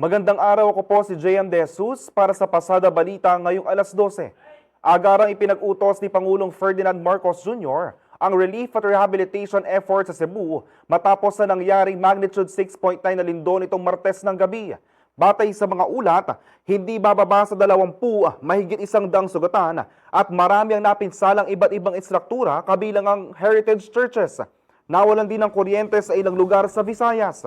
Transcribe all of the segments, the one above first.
Magandang araw, ako po si JM De Jesus para sa Pasada Balita ngayong alas 12. Agarang ipinag-utos ni Pangulong Ferdinand Marcos Jr. ang relief at rehabilitation effort sa Cebu matapos na nangyaring magnitude 6.9 na lindol nitong Martes ng gabi. Batay sa mga ulat, hindi bababa sa 20, mahigit 100 sugatan at marami ang napinsalang iba't ibang istruktura kabilang ang heritage churches. Nawalan din ng kuryente sa ilang lugar sa Visayas.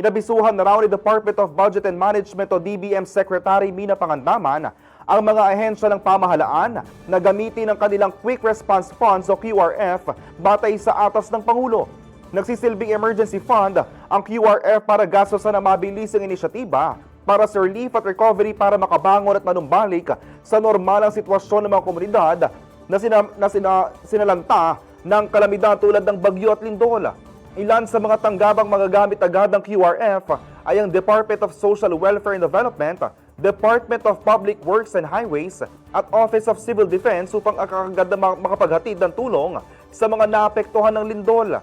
Inabisuhan na raw ni Department of Budget and Management o DBM Secretary Mina Pangandaman ang mga ahensya ng pamahalaan na gamitin ang kanilang Quick Response Funds o QRF batay sa atas ng Pangulo. Nagsisilbing emergency fund ang QRF para gastusan ang mabilisang inisyatiba para sa relief at recovery para makabangon at manumbalik sa normalang sitwasyon ng mga komunidad na sinalanta ng kalamidad tulad ng bagyo at lindol. Ilan sa mga tanggabang magagamit agad ng QRF ay ang Department of Social Welfare and Development, Department of Public Works and Highways at Office of Civil Defense upang agad na makapaghatid ng tulong sa mga naapektuhan ng lindol.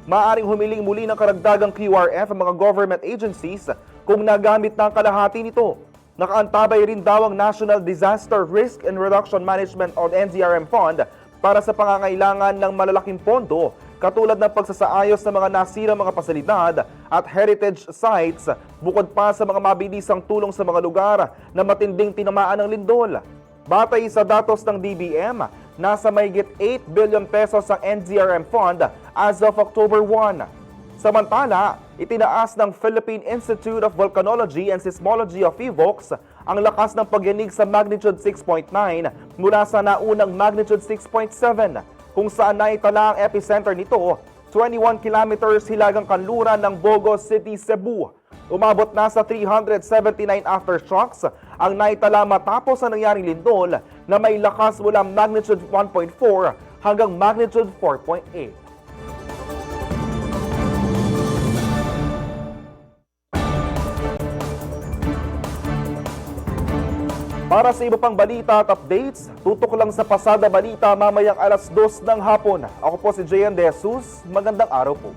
Maaring humiling muli ng karagdagang QRF ang mga government agencies kung nagamit na ang kalahati nito. Nakaantabay rin daw ang National Disaster Risk and Reduction Management o NDRM Fund para sa pangangailangan ng malalaking pondo katulad ng pagsasaayos ng mga nasirang mga pasilidad at heritage sites bukod pa sa mga mabilisang tulong sa mga lugar na matinding tinamaan ng lindol. Batay sa datos ng DBM, nasa mahigit 8 billion pesos ang NDRM Fund as of October 1. Samantala, itinaas ng Philippine Institute of Volcanology and Seismology of PHIVOLCS ang lakas ng pagyanig sa magnitude 6.9 mula sa naunang magnitude 6.7. Kung saan naitala ang epicenter nito, 21 kilometers hilagang kanluran ng Bogo City, Cebu. Umabot na sa 379 aftershocks ang naitala matapos ang nangyaring lindol na may lakas mula magnitude 1.4 hanggang magnitude 4.8. Para sa iba pang balita at updates, tutok lang sa Pasada Balita mamayang alas 2 ng hapon. Ako po si JM De Jesus. Magandang araw po.